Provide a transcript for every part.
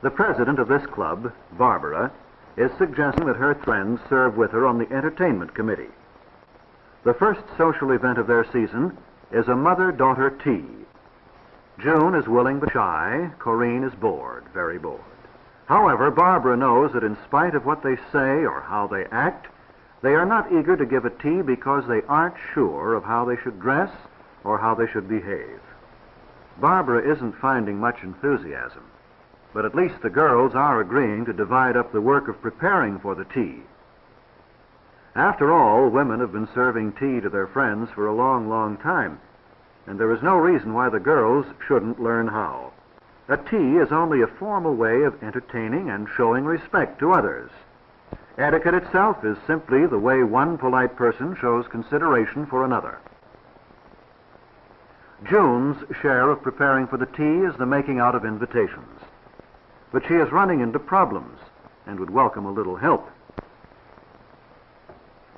The president of this club, Barbara, is suggesting that her friends serve with her on the entertainment committee. The first social event of their season is a mother-daughter tea. June is willing but shy. Corinne is bored, very bored. However, Barbara knows that in spite of what they say or how they act, they are not eager to give a tea because they aren't sure of how they should dress or how they should behave. Barbara isn't finding much enthusiasm, but at least the girls are agreeing to divide up the work of preparing for the tea. After all, women have been serving tea to their friends for a long, long time, and there is no reason why the girls shouldn't learn how. A tea is only a formal way of entertaining and showing respect to others. Etiquette itself is simply the way one polite person shows consideration for another. June's share of preparing for the tea is the making out of invitations, but she is running into problems and would welcome a little help.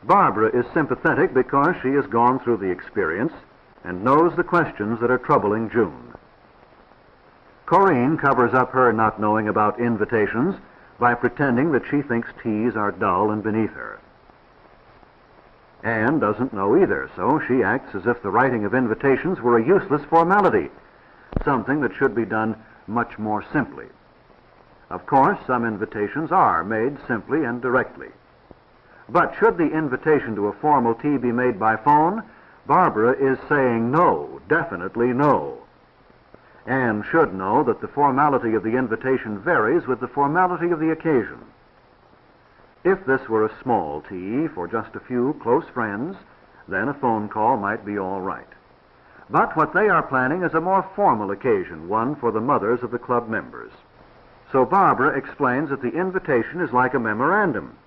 Barbara is sympathetic because she has gone through the experience and knows the questions that are troubling June. Corinne covers up her not knowing about invitations by pretending that she thinks teas are dull and beneath her. Anne doesn't know either, so she acts as if the writing of invitations were a useless formality, something that should be done much more simply. Of course, some invitations are made simply and directly. But should the invitation to a formal tea be made by phone, Barbara is saying no, definitely no. Anne should know that the formality of the invitation varies with the formality of the occasion. If this were a small tea for just a few close friends, then a phone call might be all right. But what they are planning is a more formal occasion, one for the mothers of the club members. So Barbara explains that the invitation is like a memorandum.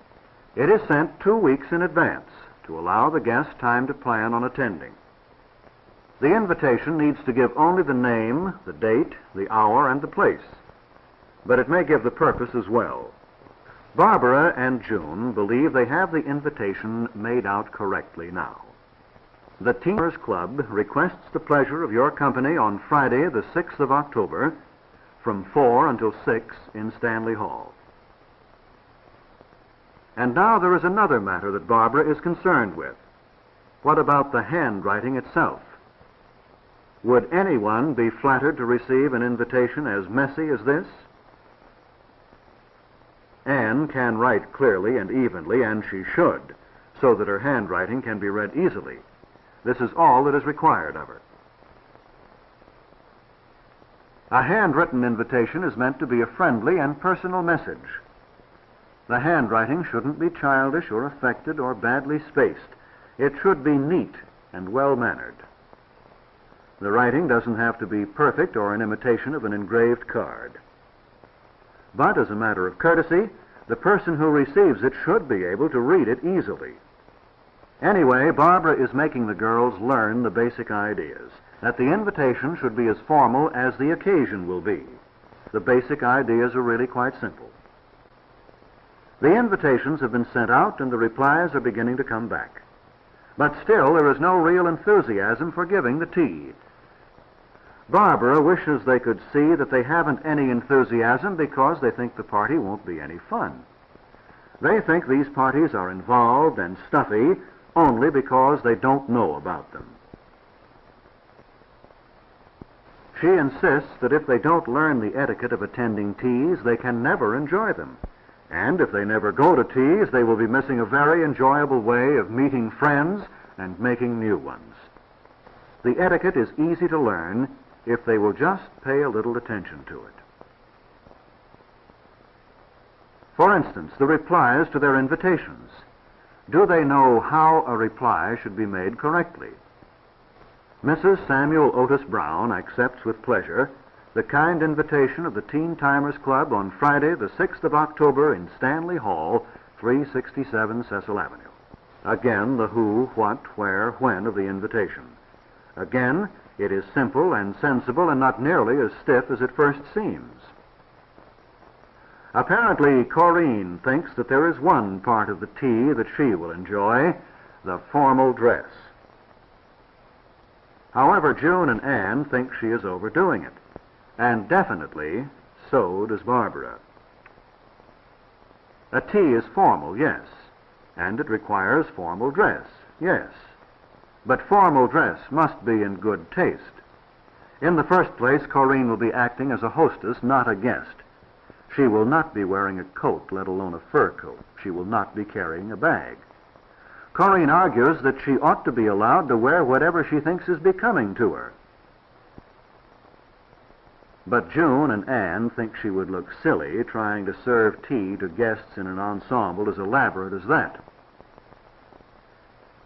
It is sent 2 weeks in advance to allow the guest time to plan on attending. The invitation needs to give only the name, the date, the hour, and the place, but it may give the purpose as well. Barbara and June believe they have the invitation made out correctly now. The Teamers Club requests the pleasure of your company on Friday, the 6th of October, from 4 until 6 in Stanley Hall. And now there is another matter that Barbara is concerned with. What about the handwriting itself? Would anyone be flattered to receive an invitation as messy as this? Anne can write clearly and evenly, and she should, so that her handwriting can be read easily. This is all that is required of her. A handwritten invitation is meant to be a friendly and personal message. The handwriting shouldn't be childish or affected or badly spaced. It should be neat and well-mannered. The writing doesn't have to be perfect or an imitation of an engraved card. But as a matter of courtesy, the person who receives it should be able to read it easily. Anyway, Barbara is making the girls learn the basic ideas, that the invitation should be as formal as the occasion will be. The basic ideas are really quite simple. The invitations have been sent out and the replies are beginning to come back. But still, there is no real enthusiasm for giving the tea. Barbara wishes they could see that they haven't any enthusiasm because they think the party won't be any fun. They think these parties are involved and stuffy only because they don't know about them. She insists that if they don't learn the etiquette of attending teas, they can never enjoy them. And if they never go to teas, they will be missing a very enjoyable way of meeting friends and making new ones. The etiquette is easy to learn if they will just pay a little attention to it. For instance, the replies to their invitations. Do they know how a reply should be made correctly? Mrs. Samuel Otis Brown accepts with pleasure the kind invitation of the Teen Timers Club on Friday, the 6th of October in Stanley Hall, 367 Cecil Avenue. Again, the who, what, where, when of the invitation. Again, it is simple and sensible and not nearly as stiff as it first seems. Apparently, Corinne thinks that there is one part of the tea that she will enjoy, the formal dress. However, June and Anne think she is overdoing it. And definitely, so does Barbara. A tea is formal, yes, and it requires formal dress, yes. But formal dress must be in good taste. In the first place, Corinne will be acting as a hostess, not a guest. She will not be wearing a coat, let alone a fur coat. She will not be carrying a bag. Corinne argues that she ought to be allowed to wear whatever she thinks is becoming to her. But June and Anne think she would look silly trying to serve tea to guests in an ensemble as elaborate as that.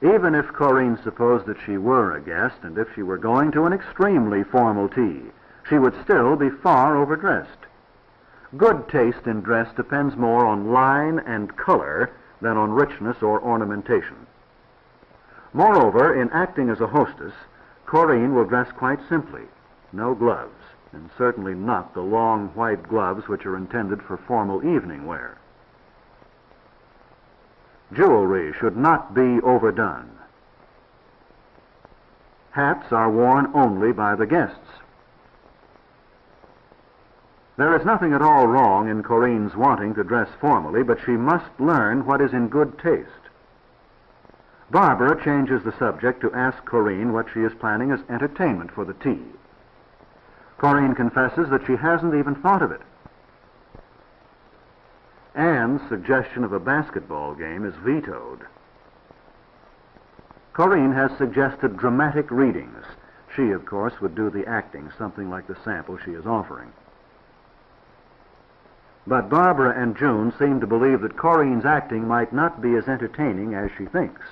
Even if Corinne supposed that she were a guest, and if she were going to an extremely formal tea, she would still be far overdressed. Good taste in dress depends more on line and color than on richness or ornamentation. Moreover, in acting as a hostess, Corinne will dress quite simply. No gloves, and certainly not the long white gloves which are intended for formal evening wear. Jewelry should not be overdone. Hats are worn only by the guests. There is nothing at all wrong in Corinne's wanting to dress formally, but she must learn what is in good taste. Barbara changes the subject to ask Corinne what she is planning as entertainment for the tea. Corinne confesses that she hasn't even thought of it. Anne's suggestion of a basketball game is vetoed. Corinne has suggested dramatic readings. She, of course, would do the acting, something like the sample she is offering. But Barbara and June seem to believe that Corinne's acting might not be as entertaining as she thinks.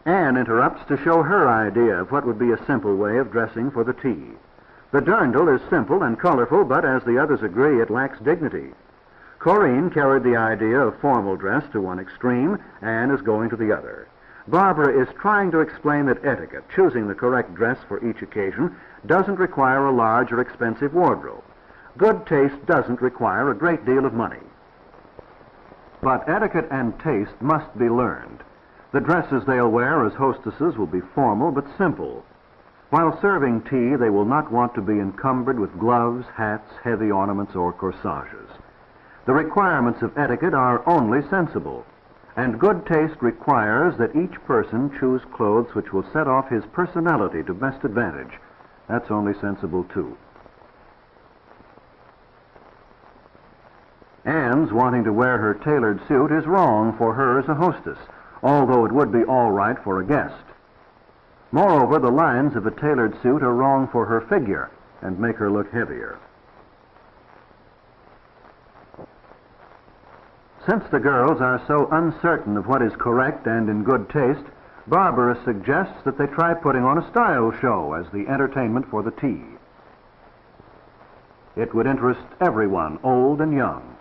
Anne interrupts to show her idea of what would be a simple way of dressing for the tea. The dirndl is simple and colorful, but as the others agree, it lacks dignity. Corinne carried the idea of formal dress to one extreme, Anne is going to the other. Barbara is trying to explain that etiquette, choosing the correct dress for each occasion, doesn't require a large or expensive wardrobe. Good taste doesn't require a great deal of money. But etiquette and taste must be learned. The dresses they'll wear as hostesses will be formal but simple. While serving tea, they will not want to be encumbered with gloves, hats, heavy ornaments, or corsages. The requirements of etiquette are only sensible, and good taste requires that each person choose clothes which will set off his personality to best advantage. That's only sensible, too. Anne's wanting to wear her tailored suit is wrong for her as a hostess, although it would be all right for a guest. Moreover, the lines of a tailored suit are wrong for her figure and make her look heavier. Since the girls are so uncertain of what is correct and in good taste, Barbara suggests that they try putting on a style show as the entertainment for the tea. It would interest everyone, old and young.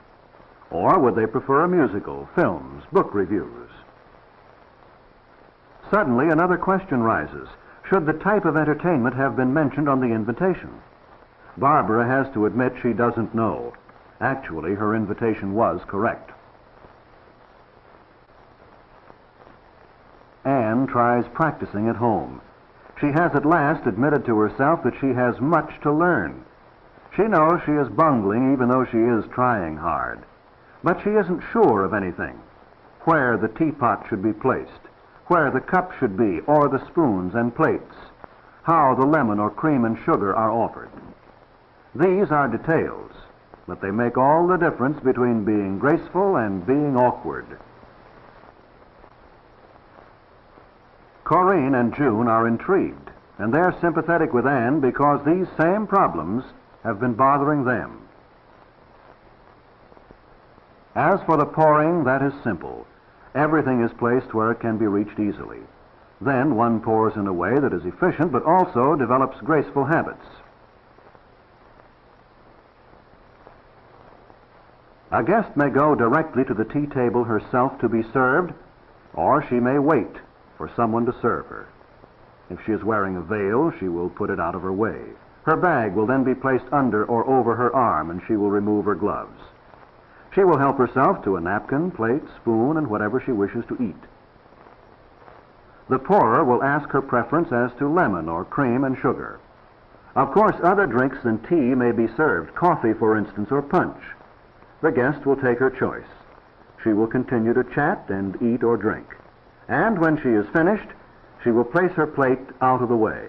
Or would they prefer a musical, films, book reviews? Suddenly, another question rises. Should the type of entertainment have been mentioned on the invitation? Barbara has to admit she doesn't know. Actually, her invitation was correct. Anne tries practicing at home. She has at last admitted to herself that she has much to learn. She knows she is bungling even though she is trying hard. But she isn't sure of anything. Where the teapot should be placed, where the cup should be, or the spoons and plates, how the lemon or cream and sugar are offered. These are details, but they make all the difference between being graceful and being awkward. Corinne and June are intrigued, and they're sympathetic with Anne because these same problems have been bothering them. As for the pouring, that is simple. Everything is placed where it can be reached easily. Then one pours in a way that is efficient but also develops graceful habits. A guest may go directly to the tea table herself to be served, or she may wait for someone to serve her. If she is wearing a veil, she will put it out of her way. Her bag will then be placed under or over her arm, and she will remove her gloves. She will help herself to a napkin, plate, spoon, and whatever she wishes to eat. The pourer will ask her preference as to lemon or cream and sugar. Of course, other drinks than tea may be served, coffee, for instance, or punch. The guest will take her choice. She will continue to chat and eat or drink. And when she is finished, she will place her plate out of the way.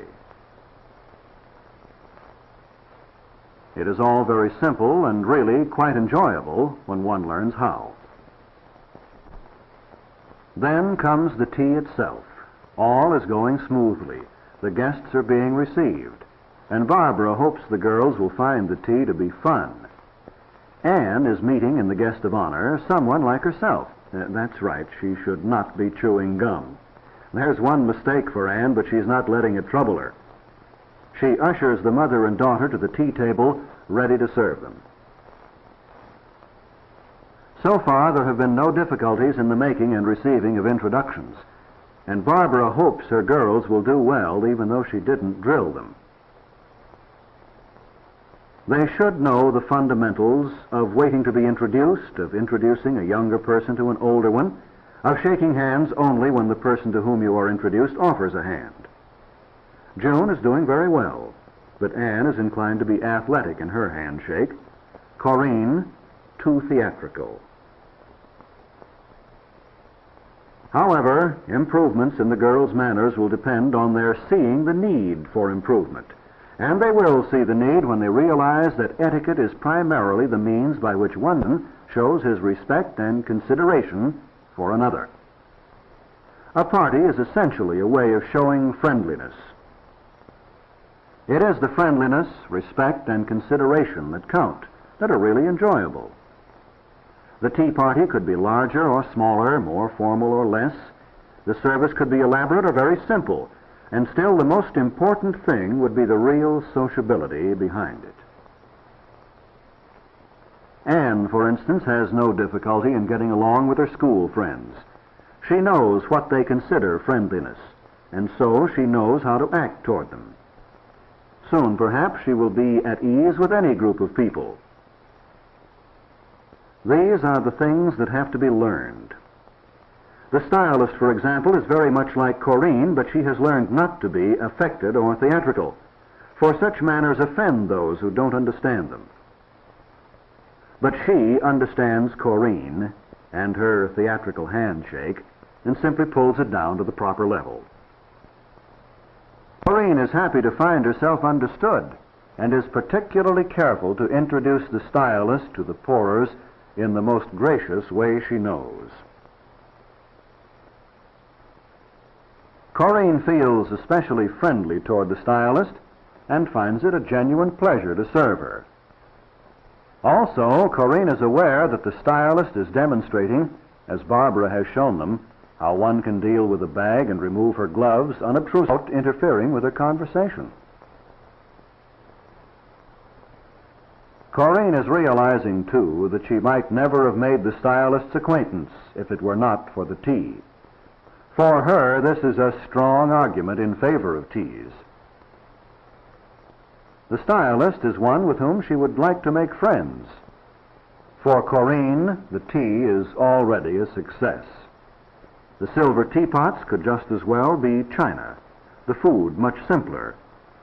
It is all very simple and really quite enjoyable when one learns how. Then comes the tea itself. All is going smoothly. The guests are being received, and Barbara hopes the girls will find the tea to be fun. Anne is meeting in the guest of honor someone like herself. That's right, she should not be chewing gum. There's one mistake for Anne, but she's not letting it trouble her. She ushers the mother and daughter to the tea table, ready to serve them. So far, there have been no difficulties in the making and receiving of introductions, and Barbara hopes her girls will do well, even though she didn't drill them. They should know the fundamentals of waiting to be introduced, of introducing a younger person to an older one, of shaking hands only when the person to whom you are introduced offers a hand. June is doing very well, but Anne is inclined to be athletic in her handshake. Corinne, too theatrical. However, improvements in the girls' manners will depend on their seeing the need for improvement. And they will see the need when they realize that etiquette is primarily the means by which one shows his respect and consideration for another. A party is essentially a way of showing friendliness. It is the friendliness, respect, and consideration that count, that are really enjoyable. The tea party could be larger or smaller, more formal or less. The service could be elaborate or very simple, and still the most important thing would be the real sociability behind it. Anne, for instance, has no difficulty in getting along with her school friends. She knows what they consider friendliness, and so she knows how to act toward them. Soon, perhaps, she will be at ease with any group of people. These are the things that have to be learned. The stylist, for example, is very much like Corinne, but she has learned not to be affected or theatrical, for such manners offend those who don't understand them. But she understands Corinne and her theatrical handshake and simply pulls it down to the proper level. Corinne is happy to find herself understood and is particularly careful to introduce the stylist to the pourers in the most gracious way she knows. Corinne feels especially friendly toward the stylist and finds it a genuine pleasure to serve her. Also, Corinne is aware that the stylist is demonstrating, as Barbara has shown them, how one can deal with a bag and remove her gloves unobtrusively without interfering with her conversation. Corinne is realizing, too, that she might never have made the stylist's acquaintance if it were not for the tea. For her, this is a strong argument in favor of teas. The stylist is one with whom she would like to make friends. For Corinne, the tea is already a success. The silver teapots could just as well be china, the food much simpler,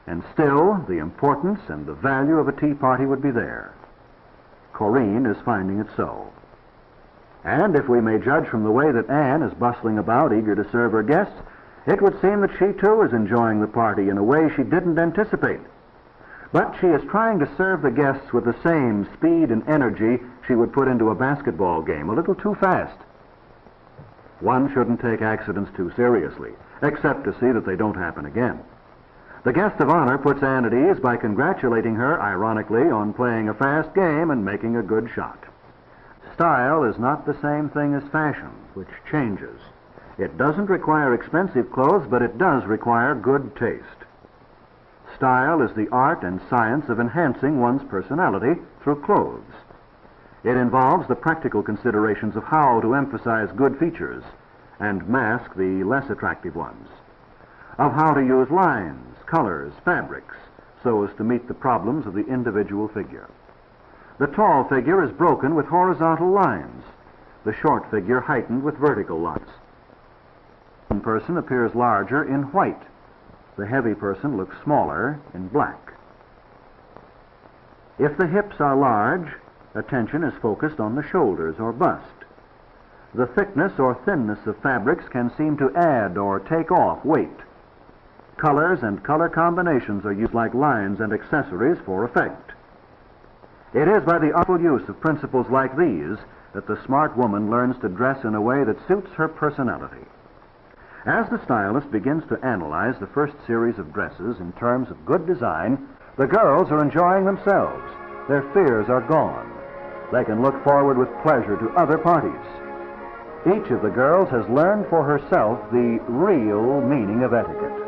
and still the importance and the value of a tea party would be there. Corinne is finding it so. And if we may judge from the way that Anne is bustling about, eager to serve her guests, it would seem that she too is enjoying the party in a way she didn't anticipate. But she is trying to serve the guests with the same speed and energy she would put into a basketball game, a little too fast. One shouldn't take accidents too seriously, except to see that they don't happen again. The guest of honor puts Anne at ease by congratulating her, ironically, on playing a fast game and making a good shot. Style is not the same thing as fashion, which changes. It doesn't require expensive clothes, but it does require good taste. Style is the art and science of enhancing one's personality through clothes. It involves the practical considerations of how to emphasize good features and mask the less attractive ones, of how to use lines, colors, fabrics, so as to meet the problems of the individual figure. The tall figure is broken with horizontal lines, the short figure heightened with vertical lines. One person appears larger in white. The heavy person looks smaller in black. If the hips are large, attention is focused on the shoulders or bust. The thickness or thinness of fabrics can seem to add or take off weight. Colors and color combinations are used like lines and accessories for effect. It is by the artful use of principles like these that the smart woman learns to dress in a way that suits her personality. As the stylist begins to analyze the first series of dresses in terms of good design, the girls are enjoying themselves. Their fears are gone. They can look forward with pleasure to other parties. Each of the girls has learned for herself the real meaning of etiquette.